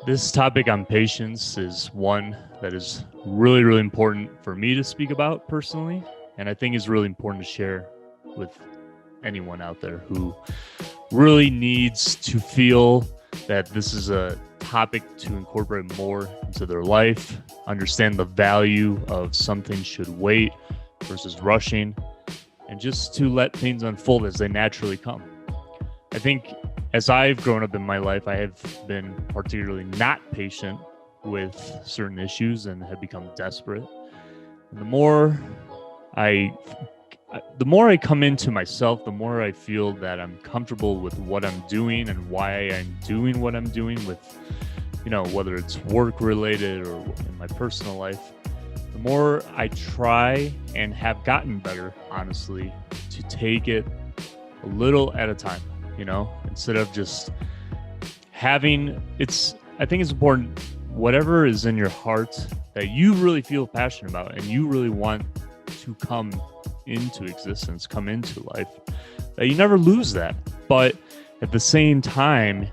This topic on patience is one that is really, really important for me to speak about personally, and I think is really important to share with anyone out there who really needs to feel that this is a topic to incorporate more into their life, understand the value of something should wait versus rushing, and just to let things unfold as they naturally come. I think as I've grown up in my life, I have been particularly not patient with certain issues and have become desperate. And the more I come into myself, the more I feel that I'm comfortable with what I'm doing and why I'm doing what I'm doing with, whether it's work related or in my personal life, the more I try and have gotten better, honestly, to take it a little at a time. Instead of just I think it's important, whatever is in your heart that you really feel passionate about and you really want to come into existence, come into life, that you never lose that. But at the same time,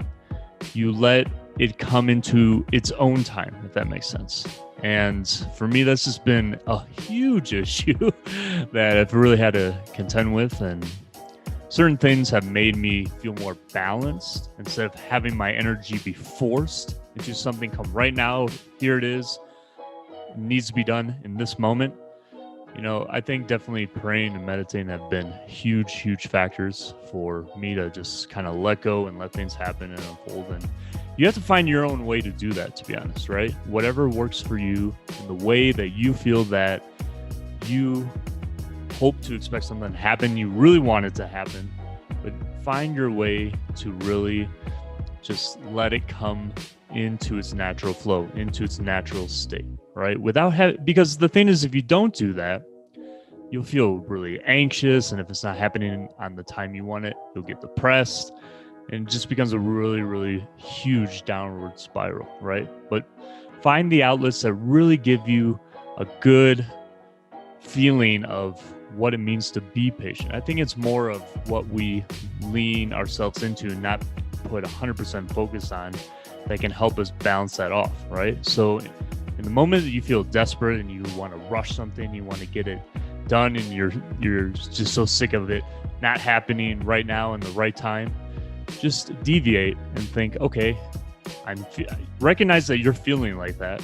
you let it come into its own time, if that makes sense. And for me, that's just been a huge issue that I've really had to contend with, and certain things have made me feel more balanced instead of having my energy be forced into something. Come right now, here it is, it needs to be done in this moment. I think definitely praying and meditating have been huge factors for me to just kind of let go and let things happen and unfold. And you have to find your own way to do that, to be honest, right? Whatever works for you in the way that you feel that you hope to expect something to happen, you really want it to happen, but find your way to really just let it come into its natural flow, into its natural state, right? Because the thing is, if you don't do that, you'll feel really anxious, and if it's not happening on the time you want it, you'll get depressed, and it just becomes a really huge downward spiral, right? But find the outlets that really give you a good feeling of what it means to be patient. I think it's more of what we lean ourselves into and not put 100% focus on that can help us balance that off, right? So in the moment that you feel desperate and you want to rush something, you want to get it done, and you're just so sick of it not happening right now in the right time, just deviate and think, okay, recognize that you're feeling like that.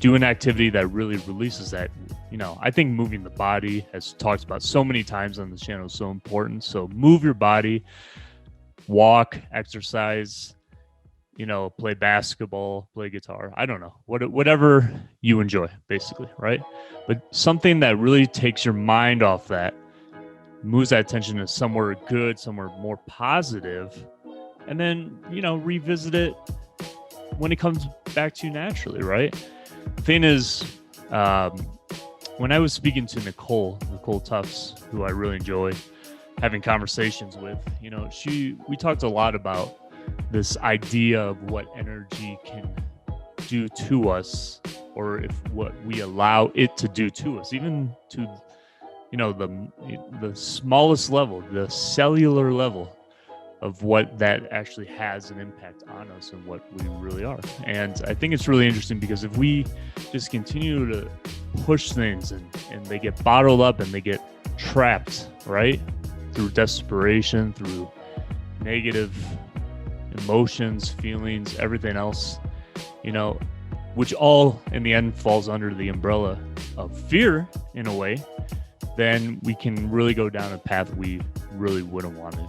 Do an activity that really releases that. I think moving the body, as talked about so many times on the channel, is so important. So move your body, walk, exercise, play basketball, play guitar. I don't know, whatever you enjoy, basically, right? But something that really takes your mind off that, moves that attention to somewhere good, somewhere more positive, and then, revisit it when it comes back to you naturally, right? The thing is, when I was speaking to Nicole Tufts, who I really enjoy having conversations with, we talked a lot about this idea of what energy can do to us, or if what we allow it to do to us, even to, the smallest level, the cellular level of what that actually has an impact on us and what we really are. And I think it's really interesting, because if we just continue to push things and they get bottled up and they get trapped, right, through desperation, through negative emotions, feelings, everything else, which all in the end falls under the umbrella of fear in a way, then we can really go down a path we really wouldn't want to.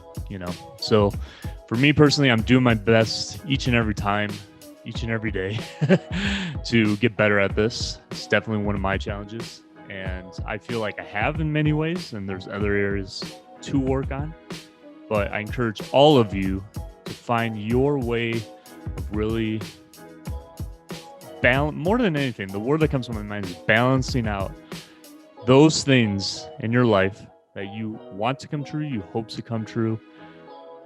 So for me personally, I'm doing my best each and every time, each and every day to get better at this. It's definitely one of my challenges, and I feel like I have in many ways, and there's other areas to work on. But I encourage all of you to find your way of really more than anything, the word that comes to my mind is balancing out those things in your life that you want to come true, you hope to come true,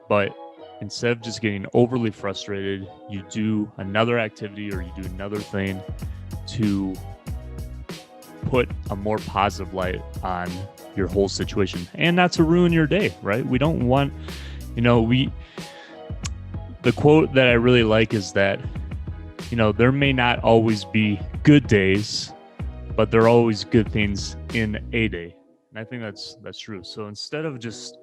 but instead of just getting overly frustrated, you do another activity or you do another thing to put a more positive light on your whole situation and not to ruin your day, right? We don't want, the quote that I really like is that, there may not always be good days, but there are always good things in a day. And I think that's true. So instead of just,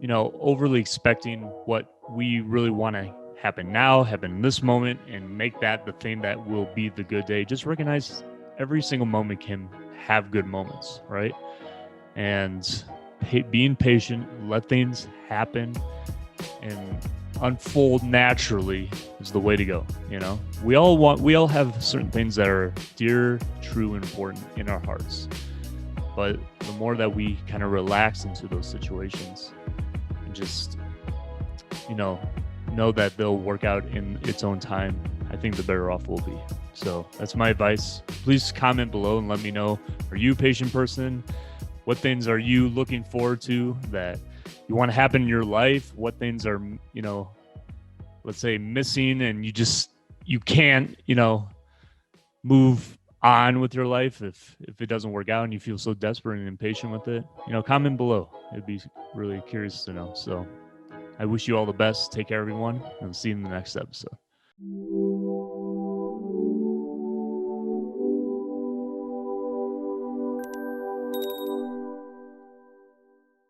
overly expecting what we really want to happen now, happen in this moment, and make that the thing that will be the good day, just recognize every single moment can have good moments, right? And being patient, let things happen and unfold naturally is the way to go. We all have certain things that are dear, true, and important in our hearts. But the more that we kind of relax into those situations and just, know that they'll work out in its own time, I think the better off we'll be. So that's my advice. Please comment below and let me know, are you a patient person? What things are you looking forward to that you want to happen in your life? What things are, let's say missing and you can't, move on with your life if it doesn't work out and you feel so desperate and impatient with it? Comment below. It'd be really curious to know. So I wish you all the best. Take care, everyone, and see you in the next episode.